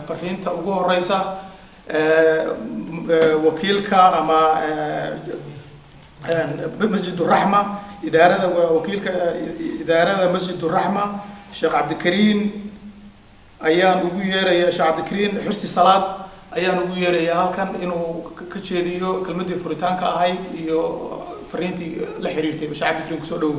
fariinta ugu horeysa wakiilka ama مسجد الرحمة إدارة وكيل إدارة مسجد الرحمة الشيخ عبد الكريم أيان وجير يا شيخ عبد الكريم حرسي صلاة أيان وجير يا هل كان إنه كشيديو كلمة فريتان كهاي يو فرينتي لحريرتي مش عبد الكريم كسودو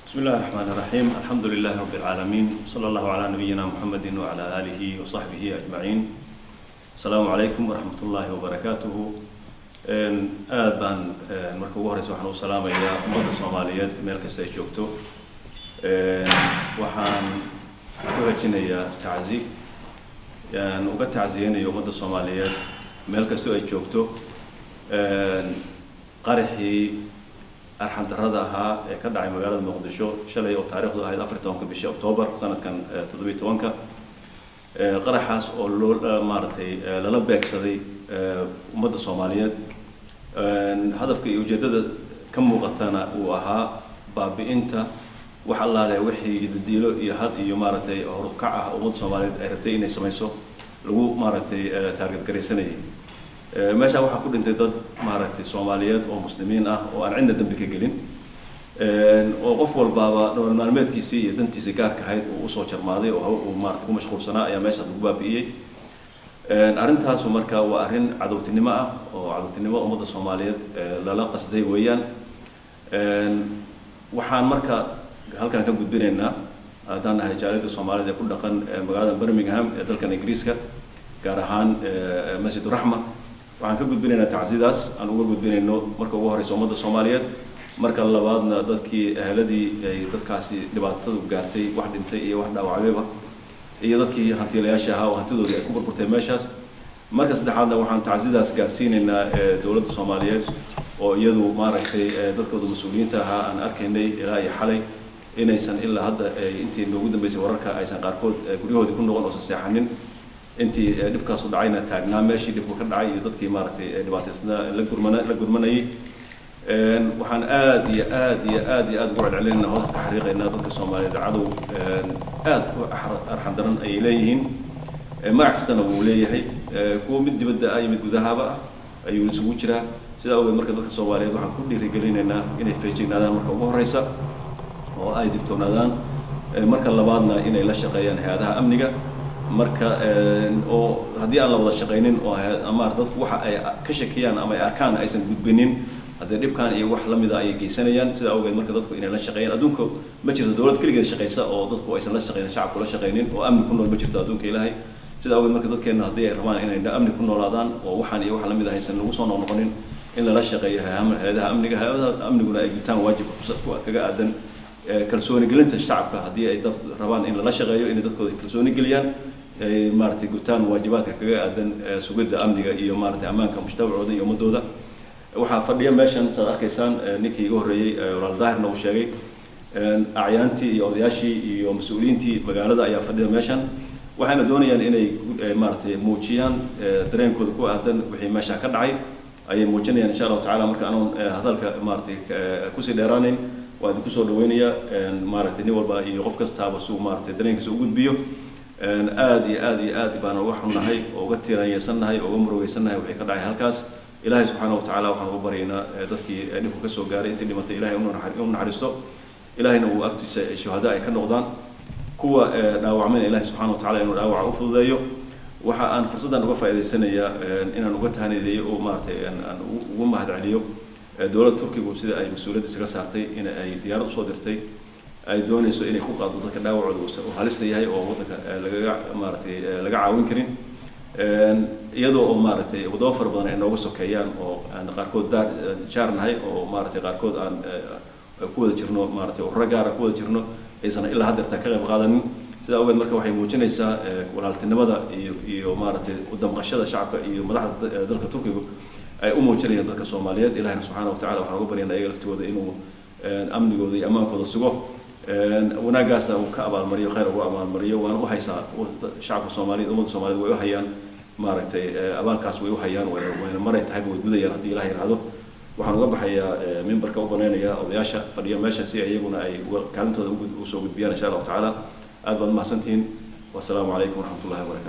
بسم الله الرحمن الرحيم الحمد لله رب العالمين صلى الله على نبينا محمد وعلى آله وصحبه أجمعين السلام عليكم ورحمة الله وبركاته آبان مركو وهرس وحنو سلام يا أمد الصوماليات ملك السيجوكتو وحان وهجنا يا تعزي يعني وقت تعزيين يا أمد الصوماليات ملك السيجوكتو قرحي أرحم تردها كدعي مقالة مقدشو شلي أو تاريخ ذا هيدا أفريقيا بشي أكتوبر سنة كان تضبيط توانكا قرحاس أو لول مارتي للبيك سدي مدة الصوماليات هدفك يوجد كم مقتنا وها باب أنت وحلا له وحي يديله يهاد يمارتي أو ركعة أو مدة الصوماليات عرفتي إني سميسو لو مارتي تارجت كريسني meesha waxa ku dhintay dad maaragtay Soomaaliyeed oo muslimiin ah oo aan cinda dambi ka gelin oo qof walbaaba nolol maalmeedkiisii iyo dantiisa gaarka ahayd oo u soo jarmaaday oo maaragtay ku mashquulsanaa ayaa meesha lagu baabiyay arintaas marka waa arin cadawtinimo ah oo cadawtinimo ummadda Soomaaliyeed lala qasday weeyaan waxaan marka halkan ka gudbinaynaa hadaan nahay jaaliyada Soomaaliyeed ee ku dhaqan magaalada Birmingham ee dalka Ingiriiska gaar ahaan Masjid Rahma waxaan ka gudbinaynaa tacsiidaas aan uga gudbinayno marka ugu horeyso ummadda Soomaaliyeed marka labaadna dadkii ahladii ay dadkaasi dhibaatadu gaartay wax dhintay iyo wax dhaawacayba iyo dadkii hantiilayaasha ahaa oo hantidoodii ay ku burburtay meeshaas marka saddexaadna waxaan tacsiidaas gaarsiinaynaa dawladda Soomaaliyeed oo iyadu maaragtay dadkooda mas'uuliyiinta ahaa aan arkaynay ilaa iyo xalay inaysan ilaa hadda intii noogu dambeysay wararka aysan qaarkood guryahoodii ku noqon oo saxanin intii dhibkaas u dhacayna taagnaa meeshii dhibku ka dhacay iyo dadkii maaragtay dhibaataysna la gurmanayay waxaan aad iyo aad ugu celcelinayna hoos ka xariiqaynaa dadka Soomaaliyeed cadow aad u arxan daran ay leeyihiin magac kastana wuu leeyahay kuwa mid dibadda ah iyo mid gudahaba ah ayuu isugu jiraa sida awgeed marka dadka Soomaaliyeed waxaan ku dhiirigelinaynaa inay feejignaadaan marka ugu horeysa oo ay digtoonaadaan marka labaadna inay la shaqeeyaan hay'adaha amniga marka oo hadii aan la wada shaqeynin oo ama dadku waxa ay ka shakiyaan ama ay arkaan aysan gudbinin hadii dhibkan iyo wax la mid ah ay geysanayaan sida awgeed marka dadku inay la shaqeeyaan adduunka ma jirto dawlad kaligeed shaqeysa oo dadku aysan la shaqeeynin shacabku la shaqeynin oo amni ku nool ma jirto adduunka Ilaahay sida awgeed marka dadkeena hadii ay rabaan inay amni ku noolaadaan oo waxaan iyo wax la mid ah aysan ugu soo noqonin in la shaqeeyo hay'adaha amniguna ay gutaan waajib kaga aadan kalsooni gelinta shacabka hadii ay dad rabaan in la shaqeeyo in dadkooda kalsooni geliyaan maartay gutaan waajibaadka kaga aadan sugidda amniga iyo maartay amaanka mujtamacooda iyo ummadooda waxa fadhiya meeshan saad arkaysaan ninkii ugu horeeyay walaal daahirna uu sheegay acyaantii iyo odayaashii iyo mas'uuliyiintii magaalada ayaa fadhiya meeshan waxayna doonayaan inay maartay muujiyaan dareenkooda ku aadan wixii meesha ka dhacay ayay muujinayaan insha Allah taala marka aanu hadalka maartay ku sii dheeraanayn waa idinku soo dhaweynaya maartay nin walba iyo qof kasta soo maartay dareenkiisa u gudbiyo aad baan uga xunahay oo uga tiiraanyeysanahay oo uga murugaysannahay wixii ka dhacay halkaas Ilaahay subhanahu wa ta'ala waxaan ugu baryaynaa dadkii dhibku ka soo gaaray intii dhimatay Ilaahay uu naxariisto Ilaahayna uu agtiisa shuhada ay ka noqdaan kuwa dhaawacmeen Ilaahay subhanahu wa ta'ala inuu dhaawac u fududeeyo waxa aan fursadan uga faa'iideysanayaa inaan uga tahaniideeyo oo maartay aan ugu mahadceliyo dawladda Turkiga sida ay mas'uuliyadda isaga saartay in ay diyaarad u soo dirtay ay doonayso inay ku qaado dadka dhaawacooda oo halista yahay oo wadanka laga caawin karin iyadoo oo maartay waddo far badan ay nooga sokeeyaan oo aan qaarkood jaarnahay oo maartay qaarkood aan ku wada jirno maartay oo ragaara ku wada jirno aysan ilaa hadda ka qayb qaadanin sida awgeed marka waxay muujinaysaa walaaltinimada iyo maartay u damqashada shacabka iyo madaxda dalka Turkiga ay u muujinayaan dadka Soomaaliyeed Ilaahay subhanahu wa ta'ala waxaan ugu baryaynaa iyaga laftooda inuu amnigooda iyo amaankooda sugo wanaagaasna uu ka abaalmariyo khayr ugu abaalmariyo waan u haysaa shacabka Soomaaliyeed ummadda Soomaaliyeed way u hayaan maaragtay abaalkaas way u hayaan wayna maray tahay way gudayaan hadii Ilaahay raado waxaan uga baxayaa mimbarka u banaynaya odayaasha fadhiya meesha si iyaguna ay kaalintooda u soo gudbiyaan insha Allah taala aad baad mahadsantihiin wassalaamu calaykum waraxmatullaahi wabarakaatu